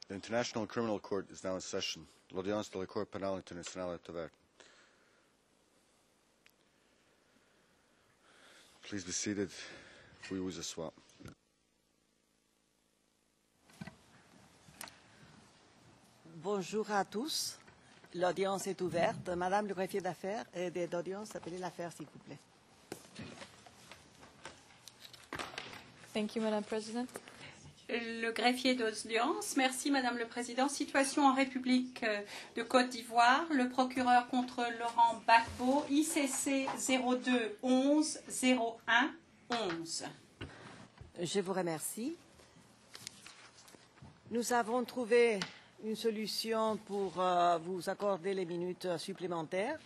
The International Criminal Court is now in session. L'audience de la Cour pénale internationale est ouverte. Please be seated. Puis vous asseoir. Bonjour à tous. L'audience est ouverte. Madame le greffier d'affaires et d'audience, appelez l'affaire, s'il vous plaît. Thank you, Madam President. Le greffier d'audience, merci Madame le Président. Situation en République de Côte d'Ivoire. Le procureur contre Laurent Gbagbo, ICC 02 11 01 11. Je vous remercie. Nous avons trouvé une solution pour vous accorder les minutes supplémentaires.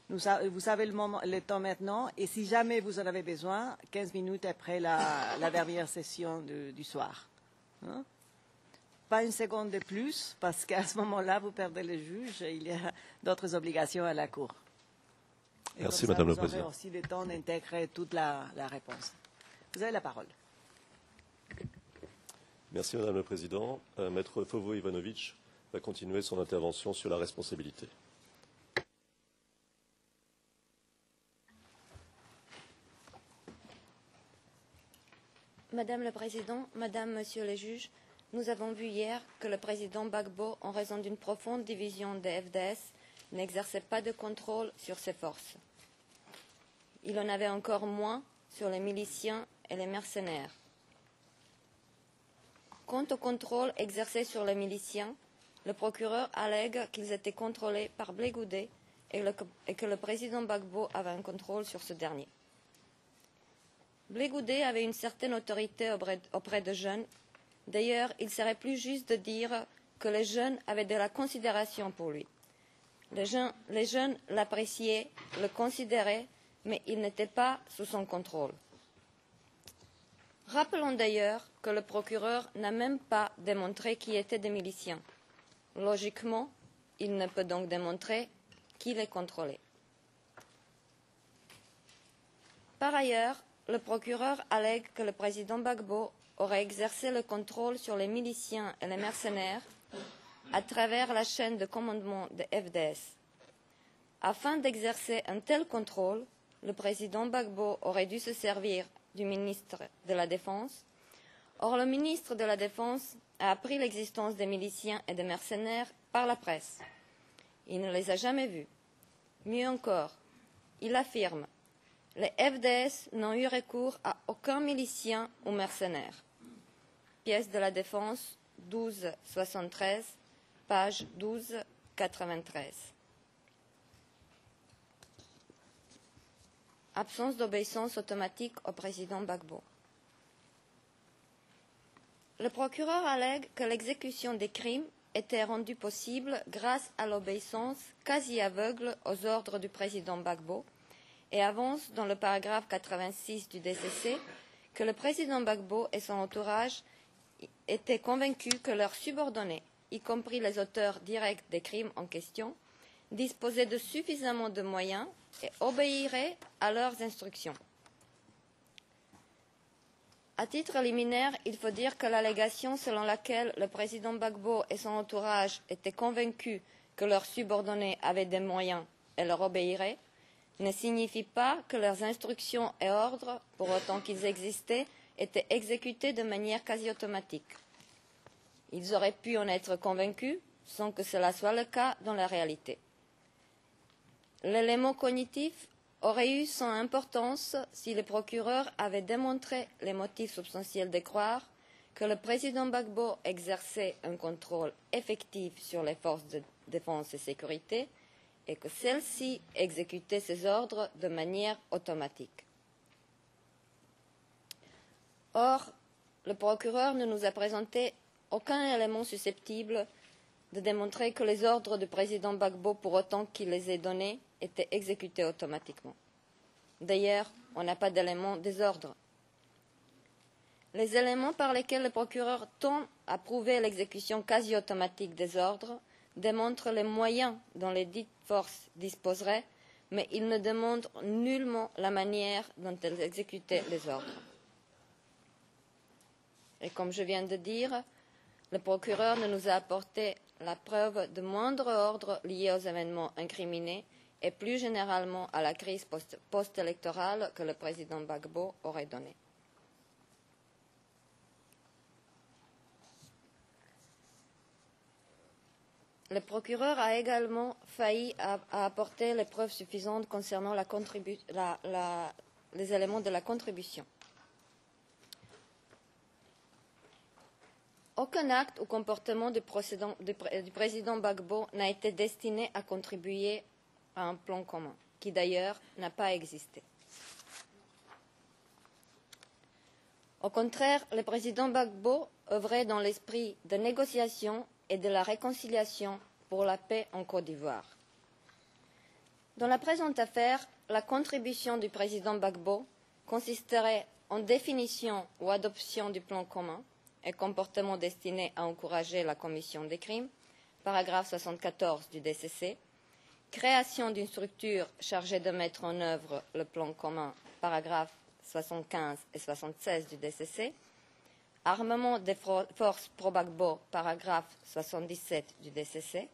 Vous avez le temps maintenant et si jamais vous en avez besoin, 15 minutes après la dernière session du soir. Hein? Pas une seconde de plus, parce qu'à ce moment-là, vous perdez le juge et il y a d'autres obligations à la Cour. Et merci, Madame le Vous Président. aurez aussi le temps d'intégrer toute la réponse. Vous avez la parole. Merci, Madame le Président. Maître Fovo Ivanovic va continuer son intervention sur la responsabilité. Madame la Présidente, Madame, Monsieur les juges, nous avons vu hier que le président Gbagbo, en raison d'une profonde division des FDS, n'exerçait pas de contrôle sur ses forces. Il en avait encore moins sur les miliciens et les mercenaires. Quant au contrôle exercé sur les miliciens, le procureur allègue qu'ils étaient contrôlés par Blé Goudé et que le président Gbagbo avait un contrôle sur ce dernier. Blé Goudé avait une certaine autorité auprès de jeunes. D'ailleurs, il serait plus juste de dire que les jeunes avaient de la considération pour lui. Les jeunes l'appréciaient, le considéraient, mais il n'était pas sous son contrôle. Rappelons d'ailleurs que le procureur n'a même pas démontré qui étaient des miliciens. Logiquement, il ne peut donc démontrer qui les contrôlait. Par ailleurs, le procureur allègue que le président Gbagbo aurait exercé le contrôle sur les miliciens et les mercenaires à travers la chaîne de commandement des FDS. Afin d'exercer un tel contrôle, le président Gbagbo aurait dû se servir du ministre de la Défense. Or, le ministre de la Défense a appris l'existence des miliciens et des mercenaires par la presse. Il ne les a jamais vus. Mieux encore, il affirme: les FDS n'ont eu recours à aucun milicien ou mercenaire. Pièce de la Défense 1273, page 1293. Absence d'obéissance automatique au président Gbagbo. Le procureur allègue que l'exécution des crimes était rendue possible grâce à l'obéissance quasi aveugle aux ordres du président Gbagbo et avance dans le paragraphe 86 du DCC que le président Gbagbo et son entourage étaient convaincus que leurs subordonnés, y compris les auteurs directs des crimes en question, disposaient de suffisamment de moyens et obéiraient à leurs instructions. À titre liminaire, il faut dire que l'allégation selon laquelle le président Gbagbo et son entourage étaient convaincus que leurs subordonnés avaient des moyens et leur obéiraient ne signifie pas que leurs instructions et ordres, pour autant qu'ils existaient, étaient exécutés de manière quasi automatique. Ils auraient pu en être convaincus sans que cela soit le cas dans la réalité. L'élément cognitif aurait eu son importance si le procureur avait démontré les motifs substantiels de croire que le président Gbagbo exerçait un contrôle effectif sur les forces de défense et sécurité et que celles-ci exécutaient ses ordres de manière automatique. Or, le procureur ne nous a présenté aucun élément susceptible de démontrer que les ordres du président Gbagbo, pour autant qu'il les ait donnés, étaient exécutés automatiquement. D'ailleurs, on n'a pas d'éléments des ordres. Les éléments par lesquels le procureur tend à prouver l'exécution quasi automatique des ordres démontrent les moyens dont les dites forces disposeraient, mais ils ne démontrent nullement la manière dont elles exécutaient les ordres. Et comme je viens de dire, Le procureur ne nous a apporté la preuve de moindre ordre lié aux événements incriminés et plus généralement à la crise post-électorale que le président Gbagbo aurait donnée. Le procureur a également failli à apporter les preuves suffisantes concernant les éléments de la contribution. Aucun acte ou comportement du président Gbagbo n'a été destiné à contribuer à un plan commun, qui d'ailleurs n'a pas existé. Au contraire, le président Gbagbo œuvrait dans l'esprit de négociation et de la réconciliation pour la paix en Côte d'Ivoire. Dans la présente affaire, la contribution du président Gbagbo consisterait en définition ou adoption du plan commun et comportement destiné à encourager la commission des crimes, paragraphe 74 du DCC, création d'une structure chargée de mettre en œuvre le plan commun, paragraphes 75 et 76 du DCC, armement des forces pro-Gbagbo, paragraphe 77 du DCC,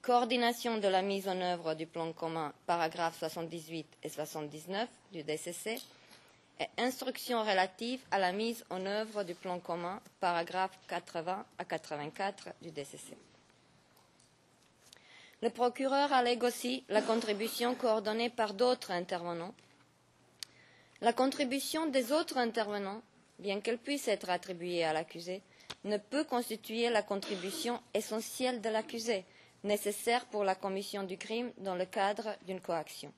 coordination de la mise en œuvre du plan commun, paragraphes 78 et 79 du DCC, et instructions relatives à la mise en œuvre du plan commun, paragraphes 80 à 84 du DCC. Le procureur allègue aussi la contribution coordonnée par d'autres intervenants. La contribution des autres intervenants, bien qu'elle puisse être attribuée à l'accusé, ne peut constituer la contribution essentielle de l'accusé, nécessaire pour la commission du crime dans le cadre d'une coaction.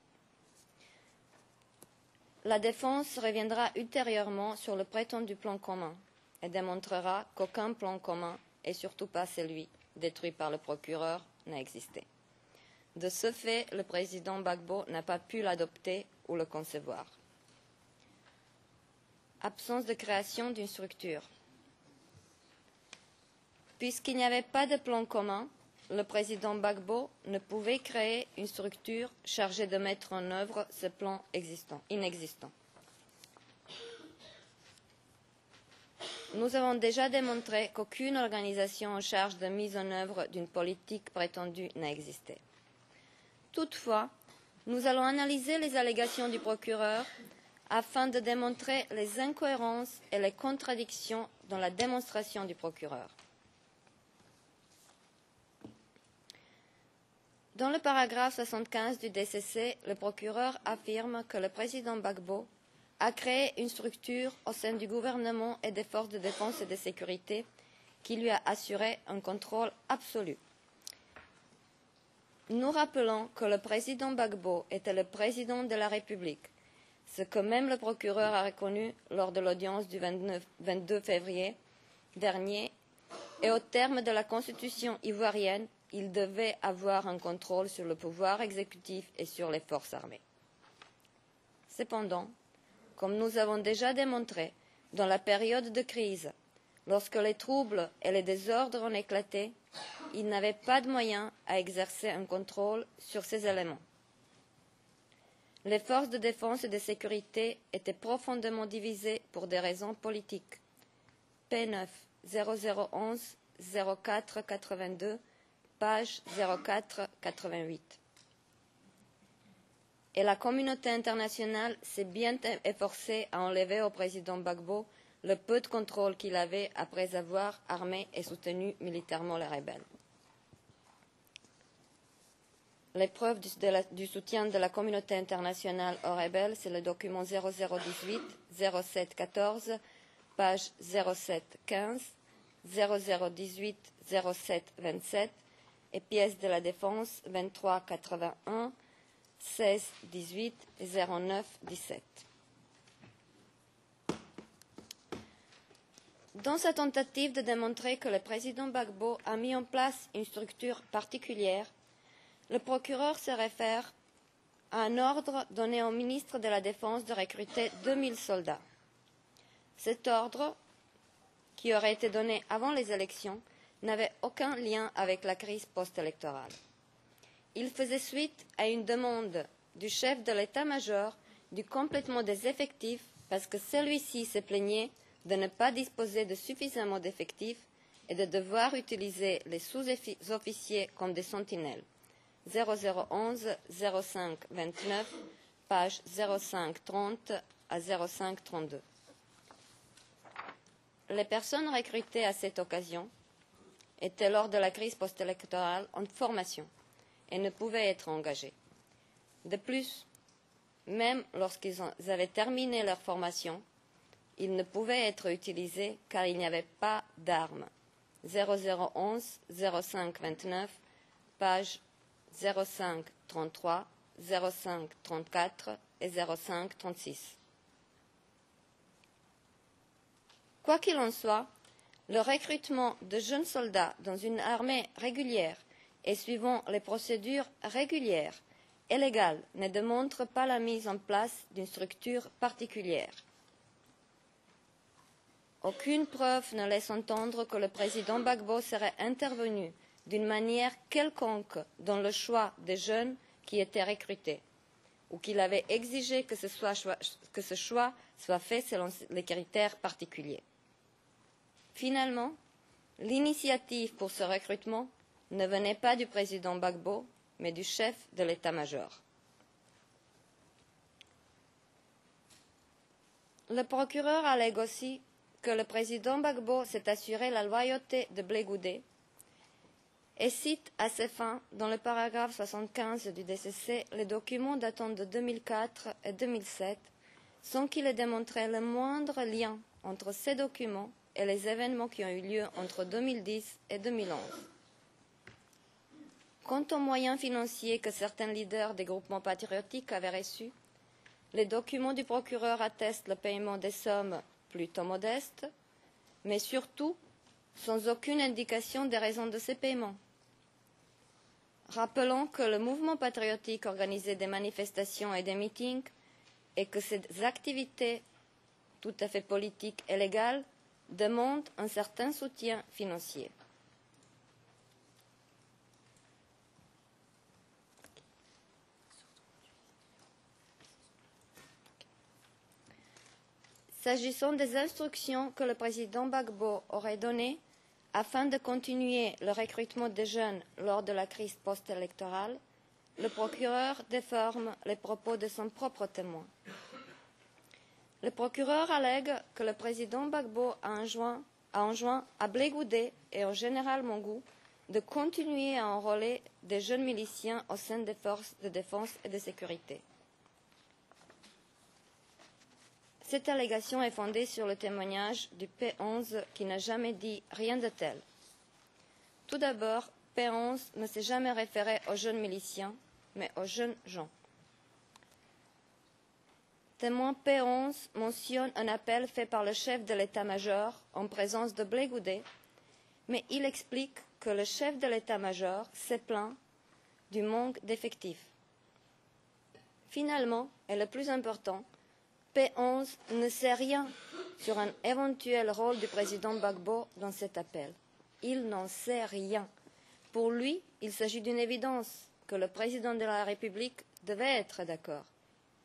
La défense reviendra ultérieurement sur le prétendu plan commun et démontrera qu'aucun plan commun, et surtout pas celui détruit par le procureur, n'a existé. De ce fait, le président Gbagbo n'a pas pu l'adopter ou le concevoir. Absence de création d'une structure. Puisqu'il n'y avait pas de plan commun, le président Gbagbo ne pouvait créer une structure chargée de mettre en œuvre ce plan inexistant. Nous avons déjà démontré qu'aucune organisation en charge de mise en œuvre d'une politique prétendue n'a existé. Toutefois, nous allons analyser les allégations du procureur afin de démontrer les incohérences et les contradictions dans la démonstration du procureur. Dans le paragraphe 75 du DCC, le procureur affirme que le président Gbagbo a créé une structure au sein du gouvernement et des forces de défense et de sécurité qui lui a assuré un contrôle absolu. Nous rappelons que le président Gbagbo était le président de la République, ce que même le procureur a reconnu lors de l'audience du 22 février dernier, et au terme de la Constitution ivoirienne, il devait avoir un contrôle sur le pouvoir exécutif et sur les forces armées. Cependant, comme nous avons déjà démontré, dans la période de crise, lorsque les troubles et les désordres ont éclaté, il n'avait pas de moyens à exercer un contrôle sur ces éléments. Les forces de défense et de sécurité étaient profondément divisées pour des raisons politiques. P9 0011 04 82 page 04-88. Et la communauté internationale s'est bien efforcée à enlever au président Gbagbo le peu de contrôle qu'il avait après avoir armé et soutenu militairement les rebelles. Les preuves du soutien de la communauté internationale aux rebelles, c'est le document 0018 0714, page 0715, 0018 0727, et pièces de la défense 2381, 1618 et 0917. Dans sa tentative de démontrer que le président Gbagbo a mis en place une structure particulière, le procureur se réfère à un ordre donné au ministre de la Défense de recruter 2000 soldats. Cet ordre, qui aurait été donné avant les élections, n'avait aucun lien avec la crise post-électorale. Il faisait suite à une demande du chef de l'état-major du complètement des effectifs parce que celui-ci se plaignait de ne pas disposer de suffisamment d'effectifs et de devoir utiliser les sous-officiers comme des sentinelles. 0011 05 29, page 05 30 à 05 32. Les personnes recrutées à cette occasion étaient lors de la crise post-électorale en formation et ne pouvaient être engagées. De plus, même lorsqu'ils avaient terminé leur formation, ils ne pouvaient être utilisés car il n'y avait pas d'armes. 0011 05 29, page 05 33, 05 34 et 05 36. Quoi qu'il en soit, le recrutement de jeunes soldats dans une armée régulière et suivant les procédures régulières et légales ne démontre pas la mise en place d'une structure particulière. Aucune preuve ne laisse entendre que le président Gbagbo serait intervenu d'une manière quelconque dans le choix des jeunes qui étaient recrutés, ou qu'il avait exigé que ce choix soit fait selon les critères particuliers. Finalement, l'initiative pour ce recrutement ne venait pas du président Gbagbo, mais du chef de l'état-major. Le procureur allègue aussi que le président Gbagbo s'est assuré la loyauté de Blé Goudé et cite à ces fins, dans le paragraphe 75 du DCC, les documents datant de 2004 et 2007, sans qu'il ait démontré le moindre lien entre ces documents et les événements qui ont eu lieu entre 2010 et 2011. Quant aux moyens financiers que certains leaders des groupements patriotiques avaient reçus, les documents du procureur attestent le paiement des sommes plutôt modestes, mais surtout sans aucune indication des raisons de ces paiements. Rappelons que le mouvement patriotique organisait des manifestations et des meetings et que ces activités tout à fait politiques et légales demandent un certain soutien financier. S'agissant des instructions que le président Gbagbo aurait données afin de continuer le recrutement des jeunes lors de la crise post-électorale, le procureur déforme les propos de son propre témoin. Le procureur allègue que le président Gbagbo a enjoint à Blé Goudé et au général Mongou de continuer à enrôler des jeunes miliciens au sein des forces de défense et de sécurité. Cette allégation est fondée sur le témoignage du P11 qui n'a jamais dit rien de tel. Tout d'abord, P11 ne s'est jamais référé aux jeunes miliciens, mais aux jeunes gens. Témoin P11 mentionne un appel fait par le chef de l'état-major en présence de Blé Goudé, mais il explique que le chef de l'état-major s'est plaint du manque d'effectifs. Finalement, et le plus important, P11 ne sait rien sur un éventuel rôle du président Gbagbo dans cet appel. Il n'en sait rien. Pour lui, il s'agit d'une évidence que le président de la République devait être d'accord.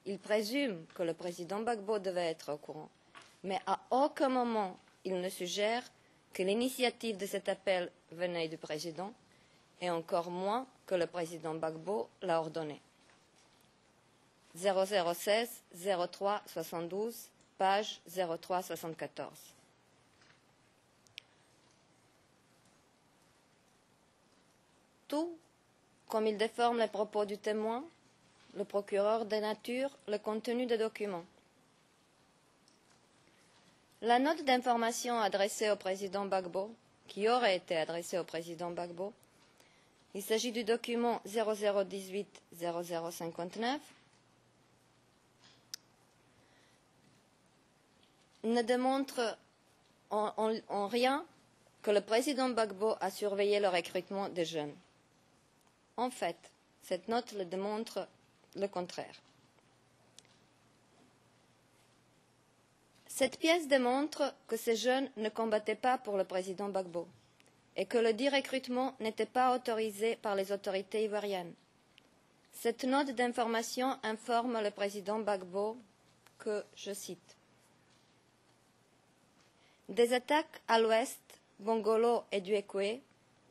Il présume que le président Gbagbo devait être au courant. Mais à aucun moment, il ne suggère que l'initiative de cet appel venait du président, et encore moins que le président Gbagbo l'a ordonné. 0016 03 72, page 03 74. Tout comme il déforme les propos du témoin, le procureur dénature le contenu des documents. La note d'information adressée au président Gbagbo, qui aurait été adressée au président Gbagbo, il s'agit du document 0018 0059, ne démontre en rien que le président Gbagbo a surveillé le recrutement des jeunes. En fait, cette note le démontre le contraire. Cette pièce démontre que ces jeunes ne combattaient pas pour le président Gbagbo et que le dit recrutement n'était pas autorisé par les autorités ivoiriennes. Cette note d'information informe le président Gbagbo que, je cite, des attaques à l'ouest Bongolo et Duekwe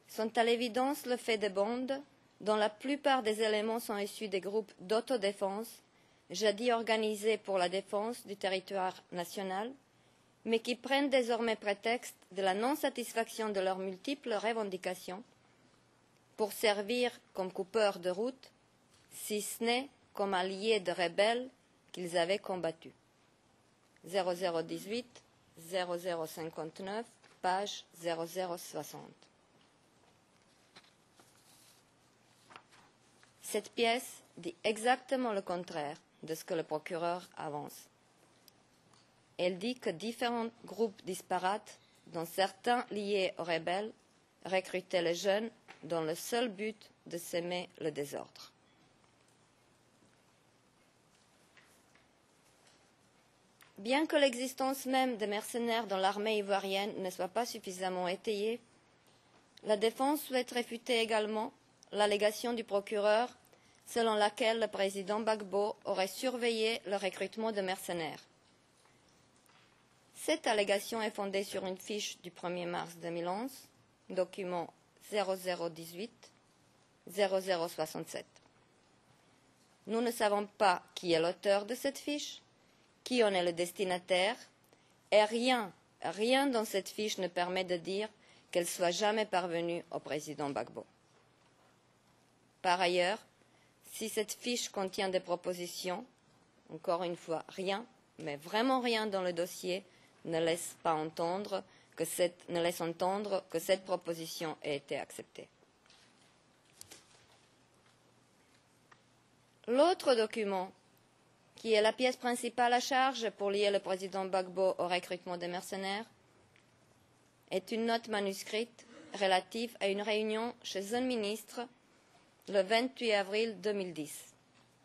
sont à l'évidence le fait de bandes dont la plupart des éléments sont issus des groupes d'autodéfense, jadis organisés pour la défense du territoire national, mais qui prennent désormais prétexte de la non-satisfaction de leurs multiples revendications pour servir comme coupeurs de route, si ce n'est comme alliés de rebelles qu'ils avaient combattus. 0018, 0059, page 0060. Cette pièce dit exactement le contraire de ce que le procureur avance. Elle dit que différents groupes disparates, dont certains liés aux rebelles, recrutaient les jeunes dans le seul but de semer le désordre. Bien que l'existence même des mercenaires dans l'armée ivoirienne ne soit pas suffisamment étayée, la défense souhaite réfuter également l'allégation du procureur selon laquelle le président Gbagbo aurait surveillé le recrutement de mercenaires. Cette allégation est fondée sur une fiche du 1er mars 2011, document 0018 0067. Nous ne savons pas qui est l'auteur de cette fiche, qui en est le destinataire, et rien dans cette fiche ne permet de dire qu'elle soit jamais parvenue au président Gbagbo. Par ailleurs, si cette fiche contient des propositions, encore une fois, rien, mais vraiment rien dans le dossier ne laisse entendre que cette proposition ait été acceptée. L'autre document, qui est la pièce principale à charge pour lier le président Gbagbo au recrutement des mercenaires, est une note manuscrite relative à une réunion chez un ministre le 28 avril 2010,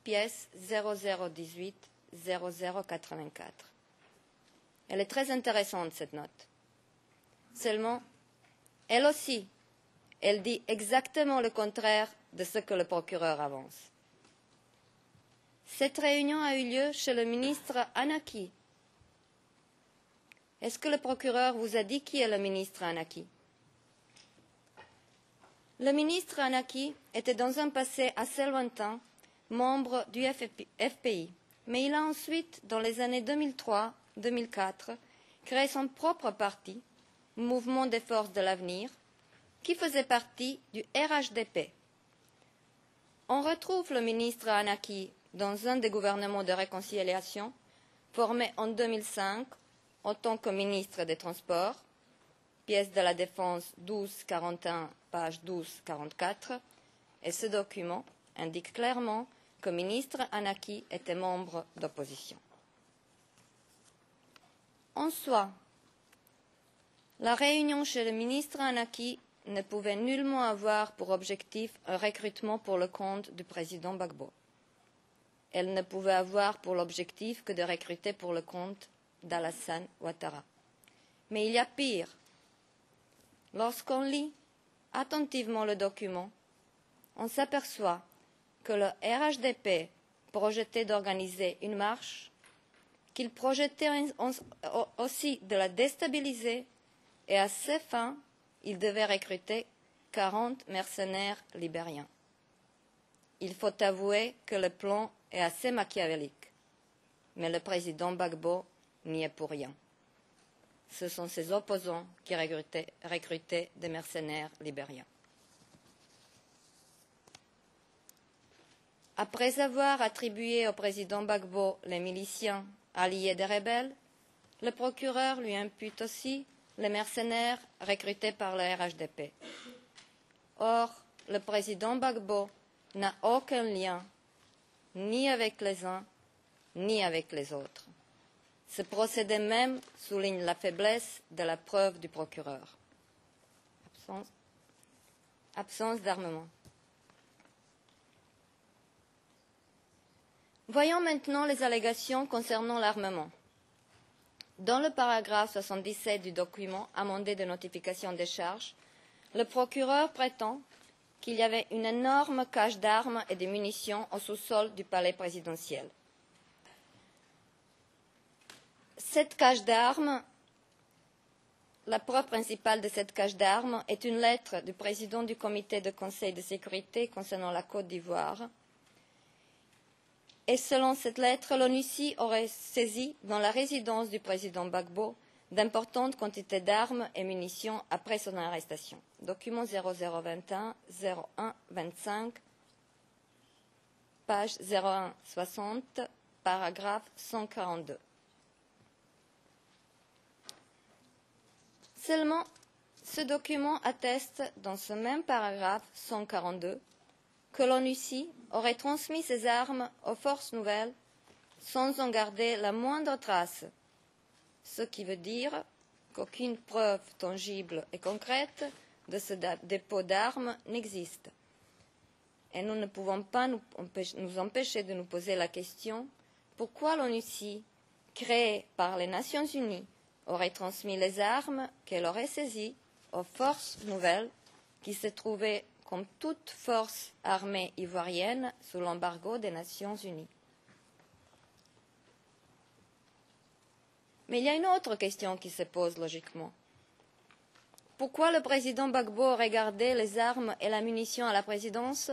pièce 0018 0084. Elle est très intéressante, cette note. Seulement, elle aussi, elle dit exactement le contraire de ce que le procureur avance. Cette réunion a eu lieu chez le ministre Anaki. Est-ce que le procureur vous a dit qui est le ministre Anaki? Le ministre Anaki était dans un passé assez lointain membre du FPI, mais il a ensuite, dans les années 2003-2004, créé son propre parti, Mouvement des Forces de l'Avenir, qui faisait partie du RHDP. On retrouve le ministre Anaki dans un des gouvernements de réconciliation formé en 2005 en tant que ministre des Transports, pièce de la Défense 1241, page 1244, et ce document indique clairement que le ministre Anaki était membre d'opposition. En soi, la réunion chez le ministre Anaki ne pouvait nullement avoir pour objectif un recrutement pour le compte du président Gbagbo. Elle ne pouvait avoir pour l'objectif que de recruter pour le compte d'Alassane Ouattara. Mais il y a pire. Lorsqu'on lit attentivement le document, on s'aperçoit que le RHDP projetait d'organiser une marche, qu'il projetait aussi de la déstabiliser, et à ces fins, il devait recruter 40 mercenaires libériens. Il faut avouer que le plan est assez machiavélique, mais le président Gbagbo n'y est pour rien. Ce sont ses opposants qui recrutaient des mercenaires libériens. Après avoir attribué au président Gbagbo les miliciens alliés des rebelles, le procureur lui impute aussi les mercenaires recrutés par le RHDP. Or, le président Gbagbo n'a aucun lien ni avec les uns ni avec les autres. Ce procédé même souligne la faiblesse de la preuve du procureur. Absence d'armement. Voyons maintenant les allégations concernant l'armement. Dans le paragraphe 77 du document amendé de notification des charges, le procureur prétend qu'il y avait une énorme cache d'armes et de munitions au sous-sol du palais présidentiel. Cette cache d'armes la preuve principale de cette cache d'armes est une lettre du président du comité de conseil de sécurité concernant la Côte d'Ivoire. Et selon cette lettre, l'ONUCI aurait saisi dans la résidence du président Gbagbo d'importantes quantités d'armes et munitions après son arrestation. Document 0021 01 25, page 01 60, paragraphe 142. Seulement, ce document atteste dans ce même paragraphe 142 que l'ONUCI aurait transmis ces armes aux forces nouvelles sans en garder la moindre trace, ce qui veut dire qu'aucune preuve tangible et concrète de ce dépôt d'armes n'existe. Et nous ne pouvons pas nous empêcher de nous poser la question pourquoi l'ONUCI, créée par les Nations Unies, aurait transmis les armes qu'elle aurait saisies aux forces nouvelles qui se trouvaient comme toute force armée ivoirienne sous l'embargo des Nations Unies. Mais il y a une autre question qui se pose logiquement. Pourquoi le président Gbagbo aurait gardé les armes et la munition à la présidence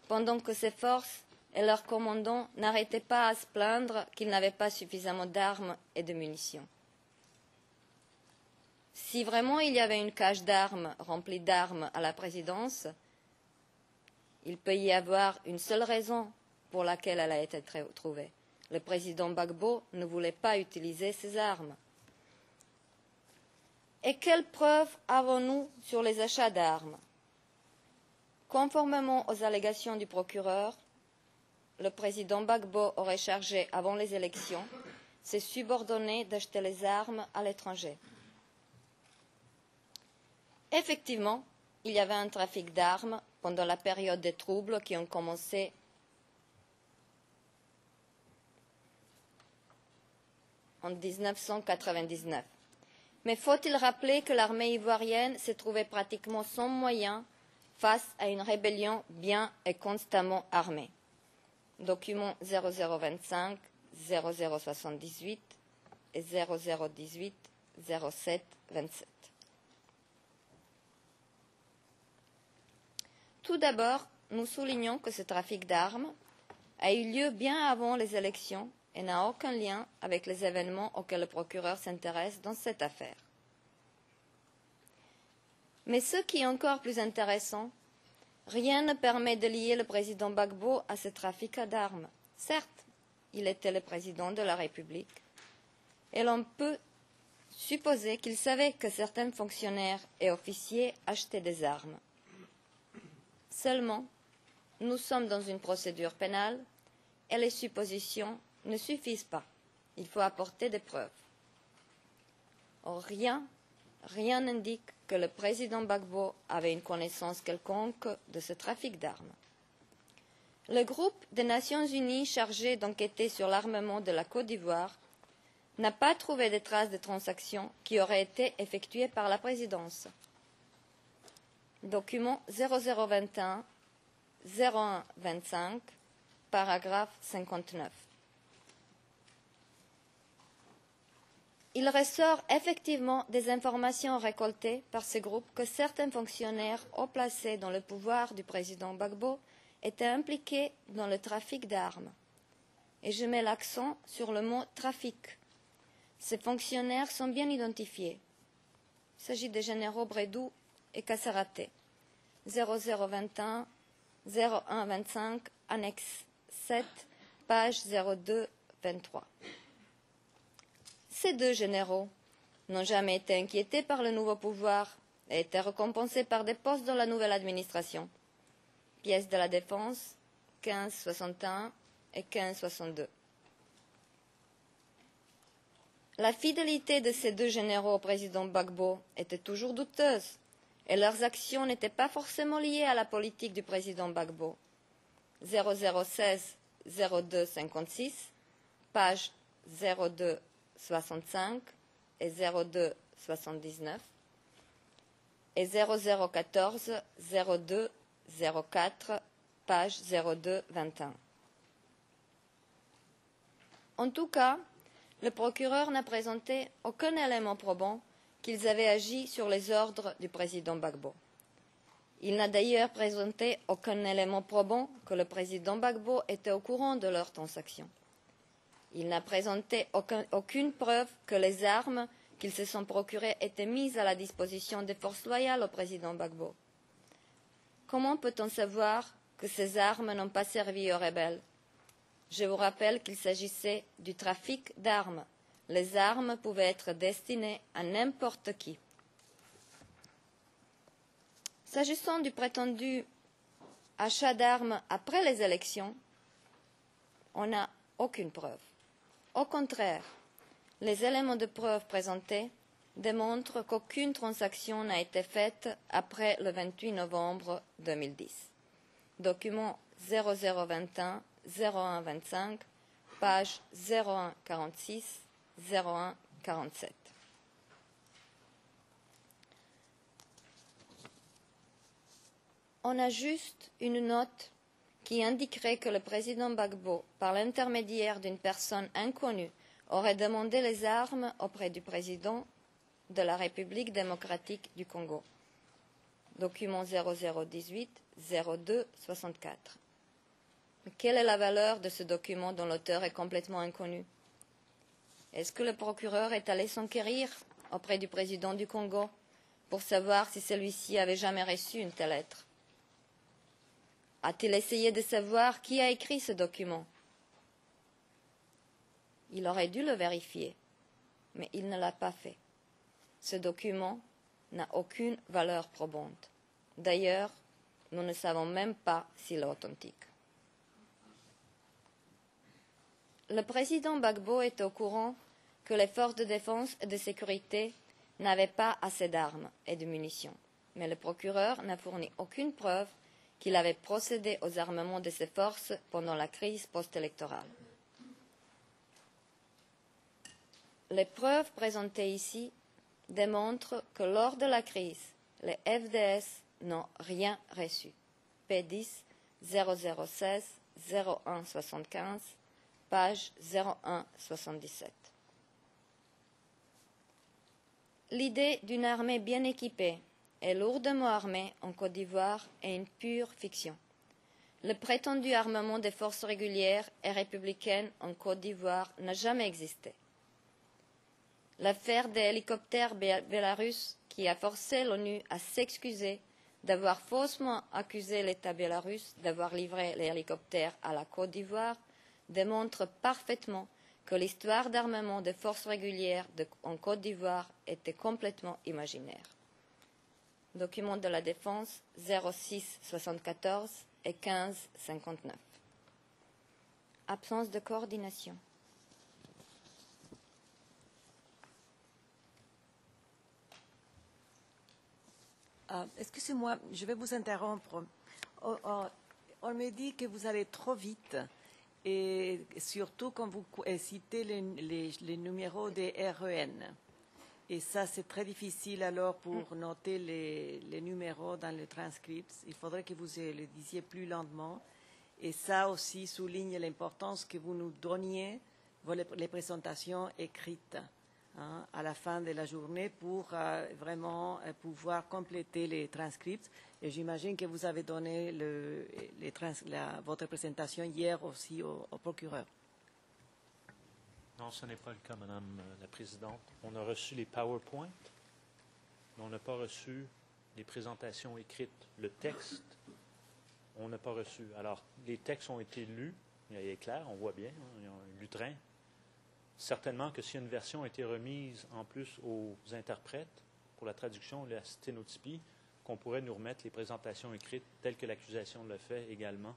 pendant que ses forces et leurs commandants n'arrêtaient pas à se plaindre qu'ils n'avaient pas suffisamment d'armes et de munitions? Si vraiment il y avait une cache d'armes remplie d'armes à la présidence, il peut y avoir une seule raison pour laquelle elle a été trouvée. Le président Gbagbo ne voulait pas utiliser ces armes. Et quelles preuves avons-nous sur les achats d'armes? Conformément aux allégations du procureur, le président Gbagbo aurait chargé, avant les élections, ses subordonnés d'acheter les armes à l'étranger. Effectivement, il y avait un trafic d'armes pendant la période des troubles qui ont commencé en 1999. Mais faut-il rappeler que l'armée ivoirienne s'est trouvée pratiquement sans moyens face à une rébellion bien et constamment armée. Documents 0025, 0078 et 0018, 07, 27. Tout d'abord, nous soulignons que ce trafic d'armes a eu lieu bien avant les élections et n'a aucun lien avec les événements auxquels le procureur s'intéresse dans cette affaire. Mais ce qui est encore plus intéressant, rien ne permet de lier le président Gbagbo à ce trafic d'armes. Certes, il était le président de la République, et l'on peut supposer qu'il savait que certains fonctionnaires et officiers achetaient des armes. Seulement, nous sommes dans une procédure pénale et les suppositions ne suffisent pas. Il faut apporter des preuves. Or, rien n'indique que le président Gbagbo avait une connaissance quelconque de ce trafic d'armes. Le groupe des Nations Unies chargé d'enquêter sur l'armement de la Côte d'Ivoire n'a pas trouvé de traces de transactions qui auraient été effectuées par la présidence. Document 0021 0125, paragraphe 59. Il ressort effectivement des informations récoltées par ce groupe que certains fonctionnaires haut placés dans le pouvoir du président Gbagbo étaient impliqués dans le trafic d'armes. Et je mets l'accent sur le mot trafic. Ces fonctionnaires sont bien identifiés. Il s'agit des généraux Bredou et Kassaraté. 0021, 0125, annexe 7, page 0223. Ces deux généraux n'ont jamais été inquiétés par le nouveau pouvoir et étaient récompensés par des postes dans la nouvelle administration. Pièces de la Défense, 1561 et 1562. La fidélité de ces deux généraux au président Gbagbo était toujours douteuse et leurs actions n'étaient pas forcément liées à la politique du président Gbagbo. 0016 0256, page 0265 et 0279 et 0014 0204, page 0221. En tout cas, le procureur n'a présenté aucun élément probant qu'ils avaient agi sur les ordres du président Gbagbo. Il n'a d'ailleurs présenté aucun élément probant que le président Gbagbo était au courant de leur transaction. Il n'a présenté aucune preuve que les armes qu'ils se sont procurées étaient mises à la disposition des forces loyales au président Gbagbo. Comment peut-on savoir que ces armes n'ont pas servi aux rebelles? Je vous rappelle qu'il s'agissait du trafic d'armes. Les armes pouvaient être destinées à n'importe qui. S'agissant du prétendu achat d'armes après les élections, on n'a aucune preuve. Au contraire, les éléments de preuve présentés démontrent qu'aucune transaction n'a été faite après le 28 novembre 2010. Document 0021 0125, page 0146 0147. On a juste une note qui indiquerait que le président Gbagbo, par l'intermédiaire d'une personne inconnue, aurait demandé les armes auprès du président de la République démocratique du Congo. Document 0018 02 64. Mais quelle est la valeur de ce document dont l'auteur est complètement inconnu? Est-ce que le procureur est allé s'enquérir auprès du président du Congo pour savoir si celui-ci avait jamais reçu une telle lettre? A-t-il essayé de savoir qui a écrit ce document? Il aurait dû le vérifier, mais il ne l'a pas fait. Ce document n'a aucune valeur probante. D'ailleurs, nous ne savons même pas s'il est authentique. Le président Gbagbo est au courant que les forces de défense et de sécurité n'avaient pas assez d'armes et de munitions, mais le procureur n'a fourni aucune preuve qu'il avait procédé aux armements de ses forces pendant la crise post-électorale. Les preuves présentées ici démontrent que lors de la crise, les FDS n'ont rien reçu. P10 0016 0175, page 0177. L'idée d'une armée bien équipée et lourdement armée en Côte d'Ivoire est une pure fiction. Le prétendu armement des forces régulières et républicaines en Côte d'Ivoire n'a jamais existé. L'affaire des hélicoptères bélarusses qui a forcé l'ONU à s'excuser d'avoir faussement accusé l'État bélarusse d'avoir livré les hélicoptères à la Côte d'Ivoire démontre parfaitement que l'histoire d'armement des forces régulières en Côte d'Ivoire était complètement imaginaire. Document de la Défense 06 74 et 15 59. Absence de coordination. Excusez-moi, je vais vous interrompre. On me dit que vous allez trop vite, et surtout quand vous citez les numéros des REN. Et ça, c'est très difficile alors pour noter les numéros dans le transcript. Il faudrait que vous le disiez plus lentement. Et ça aussi souligne l'importance que vous nous donniez les présentations écrites à la fin de la journée pour vraiment pouvoir compléter les transcripts. Et j'imagine que vous avez donné votre présentation hier aussi au procureur. Non, ce n'est pas le cas, Madame la Présidente. On a reçu les PowerPoint, mais on n'a pas reçu les présentations écrites. Le texte, on n'a pas reçu. Alors, les textes ont été lus, il est clair, on voit bien, il y a un lutrin. Certainement que si une version a été remise en plus aux interprètes pour la traduction, la sténotypie, qu'on pourrait nous remettre les présentations écrites telles que l'accusation le fait également.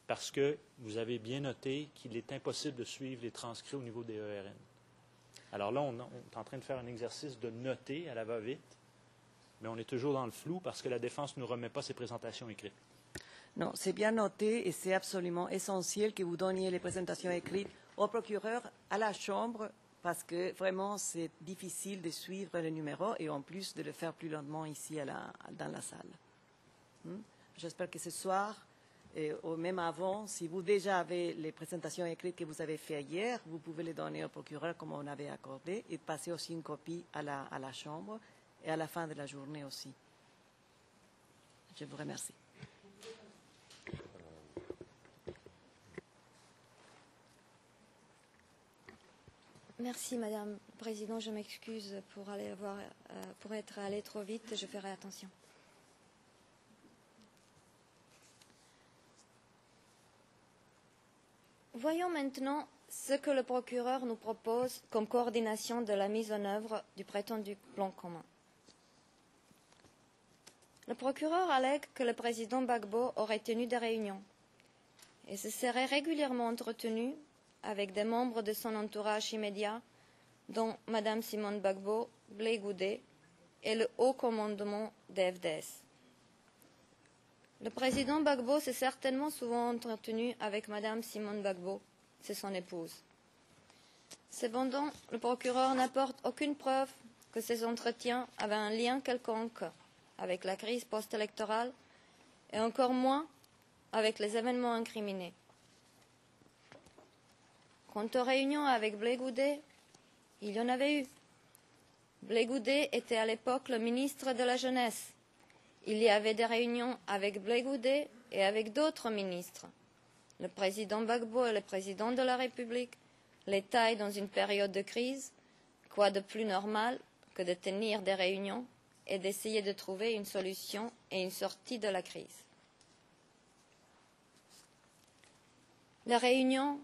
Parce que vous avez bien noté qu'il est impossible de suivre les transcrits au niveau des ERN. Alors là, on est en train de faire un exercice de noter à la va-vite, mais on est toujours dans le flou parce que la défense ne nous remet pas ses présentations écrites. Non, c'est bien noté et c'est absolument essentiel que vous donniez les présentations écrites au procureur, à la Chambre, parce que vraiment c'est difficile de suivre le numéro et en plus de le faire plus lentement ici dans la salle. J'espère que ce soir, Et même avant, si vous déjà avez les présentations écrites que vous avez faites hier, vous pouvez les donner au procureur comme on avait accordé et passer aussi une copie à la Chambre et à la fin de la journée aussi. Je vous remercie. Merci, Madame la Présidente. Je m'excuse pour être allé trop vite. Je ferai attention. Voyons maintenant ce que le procureur nous propose comme coordination de la mise en œuvre du prétendu plan commun. Le procureur allègue que le président Gbagbo aurait tenu des réunions et se serait régulièrement entretenu avec des membres de son entourage immédiat, dont Mme Simone Gbagbo, Blé Goudé et le haut commandement des FDS. Le président Gbagbo s'est certainement souvent entretenu avec Mme Simone Gbagbo, c'est son épouse. Cependant, le procureur n'apporte aucune preuve que ces entretiens avaient un lien quelconque avec la crise post-électorale et encore moins avec les événements incriminés. Quant aux réunions avec Blé Goudé, il y en avait eu. Blé Goudé était à l'époque le ministre de la Jeunesse. Il y avait des réunions avec Blé Goudé et avec d'autres ministres. Le président Gbagbo est le président de la République. L'État est dans une période de crise. Quoi de plus normal que de tenir des réunions et d'essayer de trouver une solution et une sortie de la crise. Les réunions,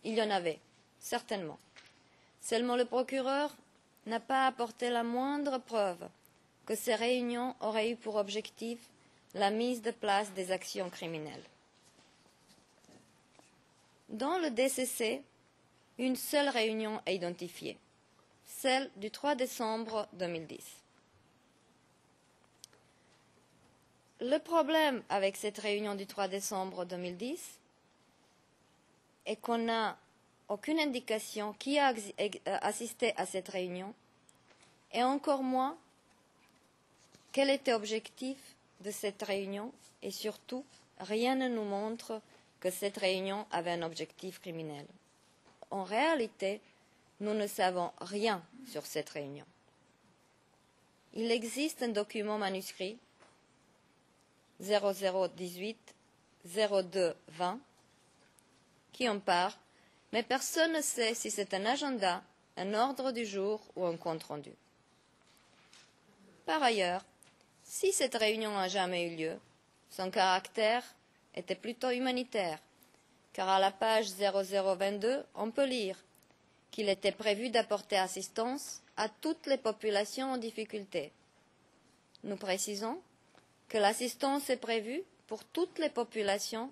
il y en avait, certainement. Seulement le procureur n'a pas apporté la moindre preuve que ces réunions auraient eu pour objectif la mise de place des actions criminelles. Dans le DCC, une seule réunion est identifiée, celle du 3 décembre 2010. Le problème avec cette réunion du 3 décembre 2010 est qu'on n'a aucune indication qui a assisté à cette réunion et encore moins quel était l'objectif de cette réunion et surtout, rien ne nous montre que cette réunion avait un objectif criminel. En réalité, nous ne savons rien sur cette réunion. Il existe un document manuscrit 0018-02-20 qui en parle, mais personne ne sait si c'est un agenda, un ordre du jour ou un compte-rendu. Par ailleurs, si cette réunion n'a jamais eu lieu, son caractère était plutôt humanitaire, car à la page 0022, on peut lire qu'il était prévu d'apporter assistance à toutes les populations en difficulté. Nous précisons que l'assistance est prévue pour toutes les populations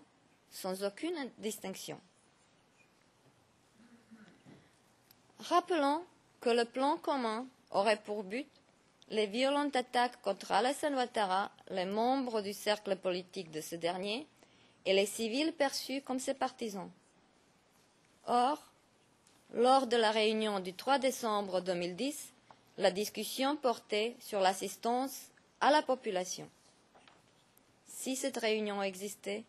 sans aucune distinction. Rappelons que le plan commun aurait pour but les violentes attaques contre Alassane Ouattara, les membres du cercle politique de ce dernier et les civils perçus comme ses partisans. Or, lors de la réunion du 3 décembre 2010, la discussion portait sur l'assistance à la population. Si cette réunion existait,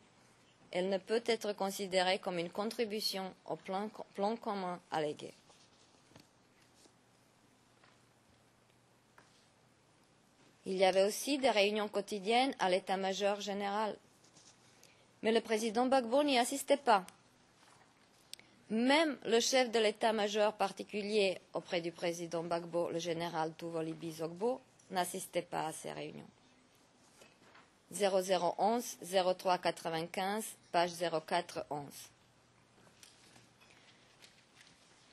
elle ne peut être considérée comme une contribution au plan commun allégué. Il y avait aussi des réunions quotidiennes à l'état-major général. Mais le président Gbagbo n'y assistait pas. Même le chef de l'état-major particulier auprès du président Gbagbo, le général Touvolibi Zogbo, n'assistait pas à ces réunions. 0011 0395, page 0411.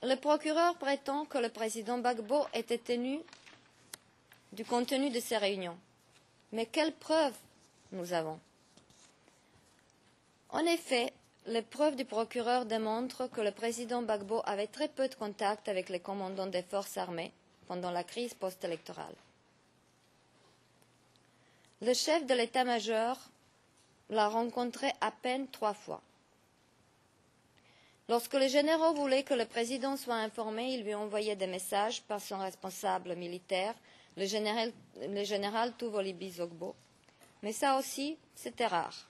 Le procureur prétend que le président Gbagbo était tenu du contenu de ces réunions. Mais quelles preuves nous avons? En effet, les preuves du procureur démontrent que le président Gbagbo avait très peu de contact avec les commandants des forces armées pendant la crise post-électorale. Le chef de l'état-major l'a rencontré à peine 3 fois. Lorsque les généraux voulaient que le président soit informé, ils lui envoyaient des messages par son responsable militaire, le général Touvolibi Zogbo. Mais ça aussi, c'était rare.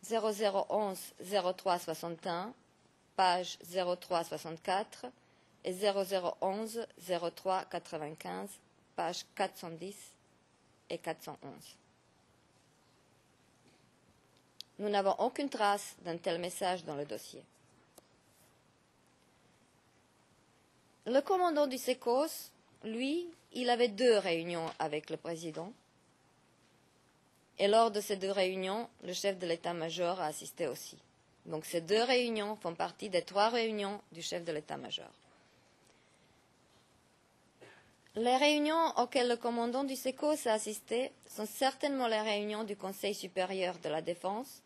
0011 0361, page 0364, et 0011 0395, page 410 et 411. Nous n'avons aucune trace d'un tel message dans le dossier. Le commandant du SECOS, lui, il avait 2 réunions avec le président. Et lors de ces 2 réunions, le chef de l'état-major a assisté aussi. Donc ces 2 réunions font partie des 3 réunions du chef de l'état-major. Les réunions auxquelles le commandant du SECOS a assisté sont certainement les réunions du Conseil supérieur de la défense,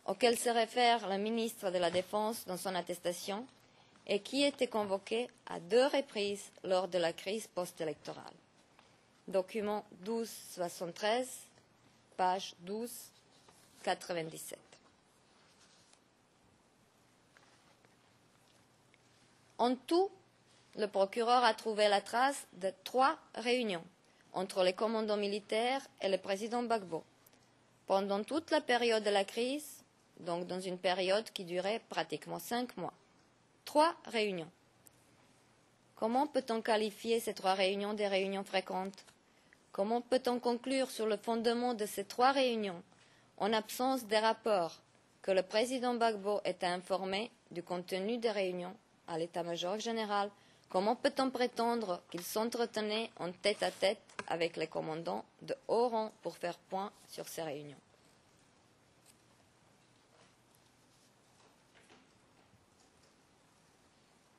auxquelles se réfère le ministre de la Défense dans son attestation, et qui étaient convoquées à 2 reprises lors de la crise post-électorale. Document 1273, page 1297. En tout, le procureur a trouvé la trace de 3 réunions entre les commandants militaires et le président Gbagbo pendant toute la période de la crise, donc dans une période qui durait pratiquement 5 mois. 3 réunions. Comment peut-on qualifier ces 3 réunions des réunions fréquentes? Comment peut-on conclure sur le fondement de ces 3 réunions, en absence des rapports, que le président Gbagbo était informé du contenu des réunions à l'état-major général? Comment peut-on prétendre qu'il s'entretenait en tête-à-tête avec les commandants de haut rang pour faire point sur ces réunions?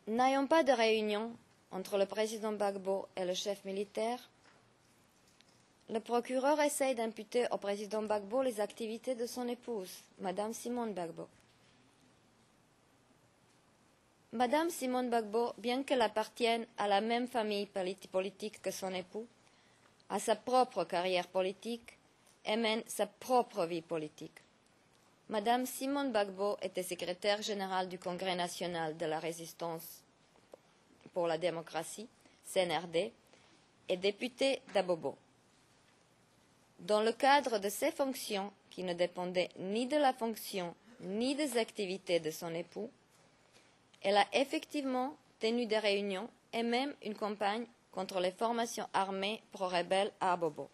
N'ayant pas de réunion entre le président Gbagbo et le chef militaire, le procureur essaye d'imputer au président Gbagbo les activités de son épouse, Madame Simone Gbagbo. Madame Simone Gbagbo, bien qu'elle appartienne à la même famille politique que son époux, a sa propre carrière politique et mène sa propre vie politique. Madame Simone Gbagbo était secrétaire générale du Congrès national de la résistance pour la démocratie, CNRD, et députée d'Abobo. Dans le cadre de ses fonctions, qui ne dépendaient ni de la fonction ni des activités de son époux, elle a effectivement tenu des réunions et même une campagne contre les formations armées pro-rebelles à Abobo.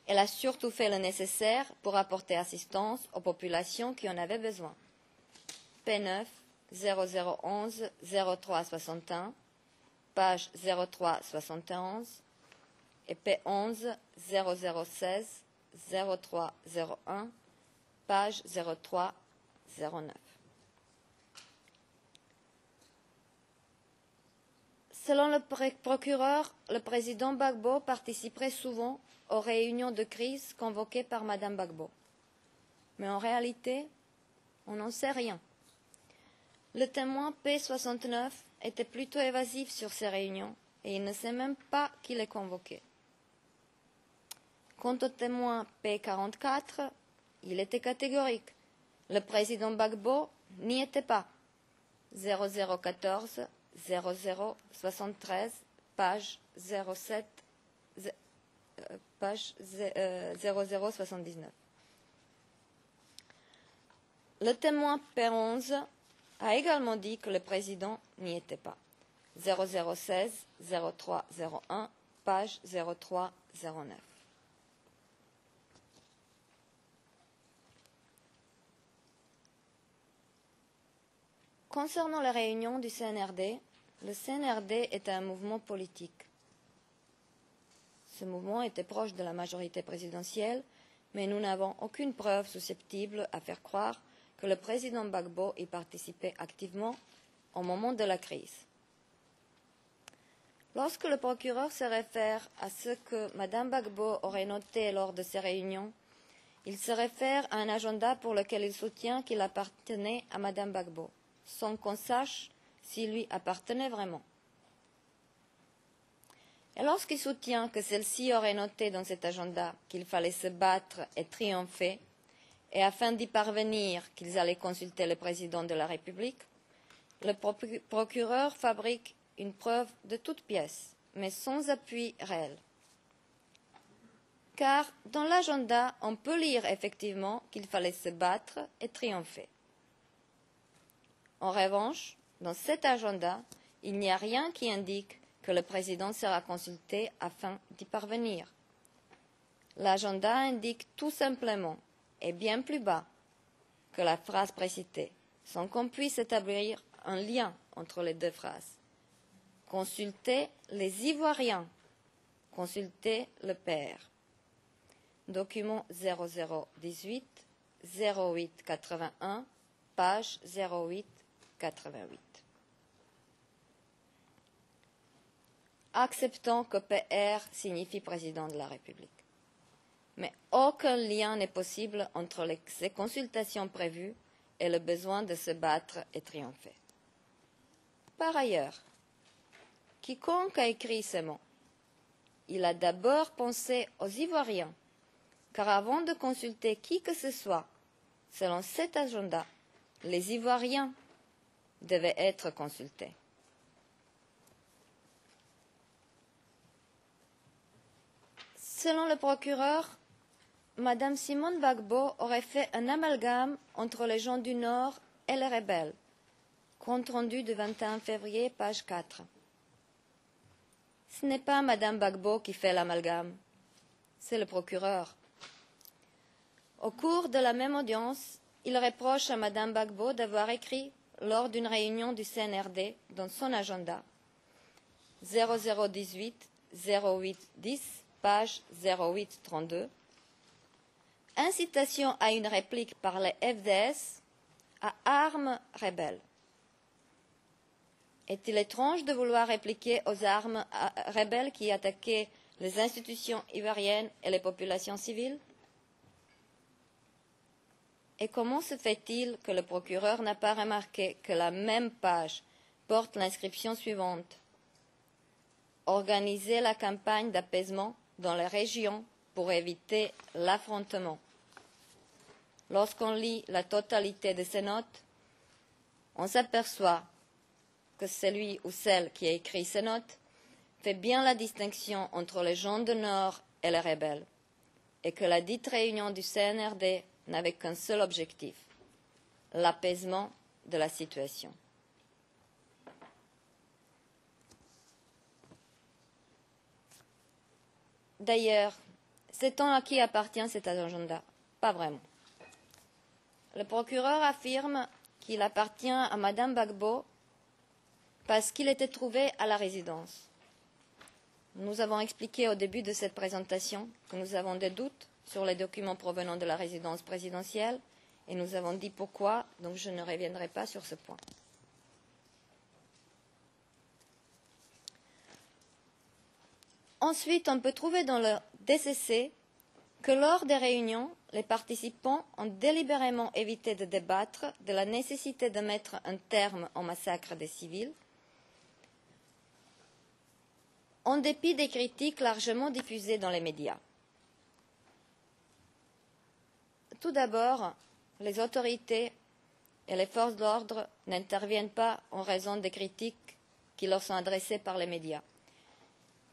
Elle a surtout fait le nécessaire pour apporter assistance aux populations qui en avaient besoin. P9 0011 0361, page 0371, et P11 0016 0301, page 0309. Selon le procureur, le président Gbagbo participerait souvent aux réunions de crise convoquées par Madame Gbagbo. Mais en réalité, on n'en sait rien. Le témoin P69 était plutôt évasif sur ces réunions et il ne sait même pas qui les convoquait. Quant au témoin P44, il était catégorique. Le président Gbagbo n'y était pas. 0014 0073, page 07, page 0079. Le témoin P11 a également dit que le président n'y était pas. 0016 0301, page 0309. Concernant les réunions du CNRD, le CNRD était un mouvement politique. Ce mouvement était proche de la majorité présidentielle, mais nous n'avons aucune preuve susceptible à faire croire que le président Gbagbo y participait activement au moment de la crise. Lorsque le procureur se réfère à ce que Mme Gbagbo aurait noté lors de ces réunions, il se réfère à un agenda pour lequel il soutient qu'il appartenait à Mme Gbagbo, sans qu'on sache s'il lui appartenait vraiment. Et lorsqu'il soutient que celle-ci aurait noté dans cet agenda qu'il fallait se battre et triompher, et afin d'y parvenir qu'ils allaient consulter le président de la République, le procureur fabrique une preuve de toute pièce, mais sans appui réel. car dans l'agenda, on peut lire effectivement qu'il fallait se battre et triompher. En revanche, dans cet agenda, il n'y a rien qui indique que le président sera consulté afin d'y parvenir. L'agenda indique tout simplement, et bien plus bas que la phrase précitée, sans qu'on puisse établir un lien entre les deux phrases. Consultez les Ivoiriens, consultez le père. Document 0018, 0881, page 0888. Acceptons que PR signifie président de la République. Mais aucun lien n'est possible entre ces consultations prévues et le besoin de se battre et triompher. Par ailleurs, quiconque a écrit ces mots, il a d'abord pensé aux Ivoiriens, car avant de consulter qui que ce soit, selon cet agenda, les Ivoiriens devaient être consultés. Selon le procureur, Mme Simone Gbagbo aurait fait un amalgame entre les gens du Nord et les rebelles. Compte rendu du 21 février, page 4. Ce n'est pas Mme Gbagbo qui fait l'amalgame, c'est le procureur. Au cours de la même audience, il reproche à Mme Gbagbo d'avoir écrit, lors d'une réunion du CNRD, dans son agenda, 0018 0810, page 0832, incitation à une réplique par les FDS à armes rebelles. Est-il étrange de vouloir répliquer aux armes rebelles qui attaquaient les institutions ivoiriennes et les populations civiles? Et comment se fait-il que le procureur n'a pas remarqué que la même page porte l'inscription suivante: organiser la campagne d'apaisement dans les régions pour éviter l'affrontement. Lorsqu'on lit la totalité de ces notes, on s'aperçoit que celui ou celle qui a écrit ces notes fait bien la distinction entre les gens du Nord et les rebelles, et que la dite réunion du CNRD n'avait qu'un seul objectif: l'apaisement de la situation. D'ailleurs, sait-on à qui appartient cet agenda? Pas vraiment. Le procureur affirme qu'il appartient à Mme Gbagbo parce qu'il était trouvé à la résidence. Nous avons expliqué au début de cette présentation que nous avons des doutes sur les documents provenant de la résidence présidentielle et nous avons dit pourquoi, donc je ne reviendrai pas sur ce point. Ensuite, on peut trouver dans le DCC que lors des réunions, les participants ont délibérément évité de débattre de la nécessité de mettre un terme au massacre des civils, en dépit des critiques largement diffusées dans les médias. Tout d'abord, les autorités et les forces de l'ordre n'interviennent pas en raison des critiques qui leur sont adressées par les médias.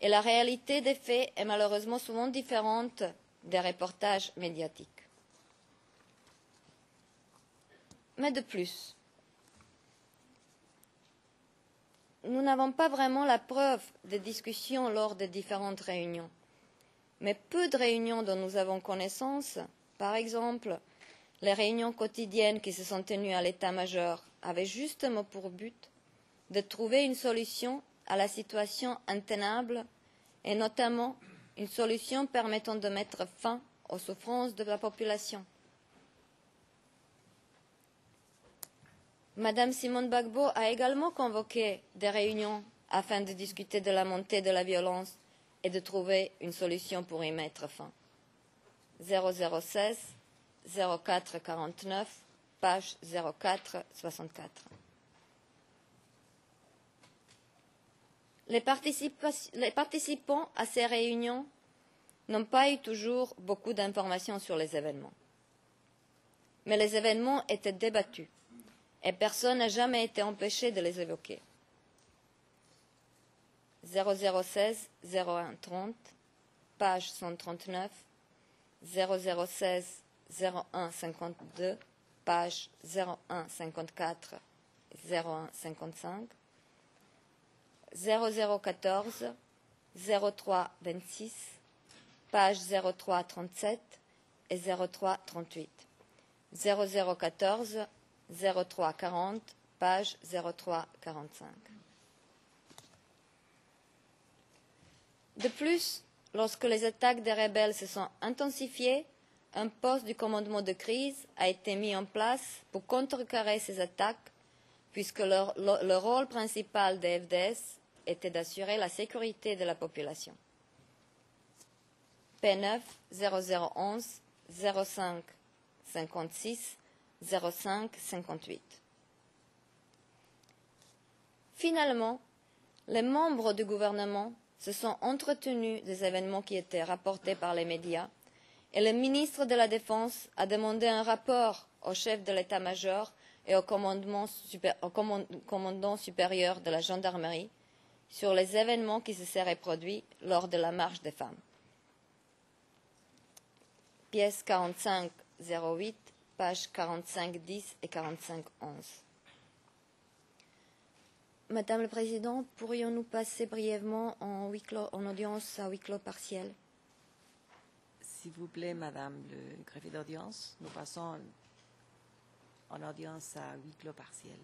Et la réalité des faits est malheureusement souvent différente des reportages médiatiques. Mais de plus, nous n'avons pas vraiment la preuve des discussions lors des différentes réunions. Mais peu de réunions dont nous avons connaissance, par exemple, les réunions quotidiennes qui se sont tenues à l'état-major, avaient justement pour but de trouver une solution à la situation intenable et notamment une solution permettant de mettre fin aux souffrances de la population. Madame Simone Gbagbo a également convoqué des réunions afin de discuter de la montée de la violence et de trouver une solution pour y mettre fin. 0016 0449, page 0464. Les participants à ces réunions n'ont pas eu toujours beaucoup d'informations sur les événements. Mais les événements étaient débattus et personne n'a jamais été empêché de les évoquer. 0016 0130, page 139, 0016 0152, page 0154 0155, 0014 0326, page 0337 et 0338, 0014 0340, page 0345. De plus, lorsque les attaques des rebelles se sont intensifiées, un poste du commandement de crise a été mis en place pour contrecarrer ces attaques, puisque le rôle principal des FDS était d'assurer la sécurité de la population. P9 0011 05 56 05 58. Finalement, les membres du gouvernement se sont entretenus des événements qui étaient rapportés par les médias et le ministre de la Défense a demandé un rapport au chef de l'état-major et au commandant supérieur de la gendarmerie sur les événements qui se seraient produits lors de la marche des femmes. Pièce 4508, pages 4510 et 4511. Madame la Présidente, pourrions-nous passer brièvement en audience à huis clos partiel? S'il vous plaît, Madame le greffier d'audience, nous passons en audience à huis clos partiel.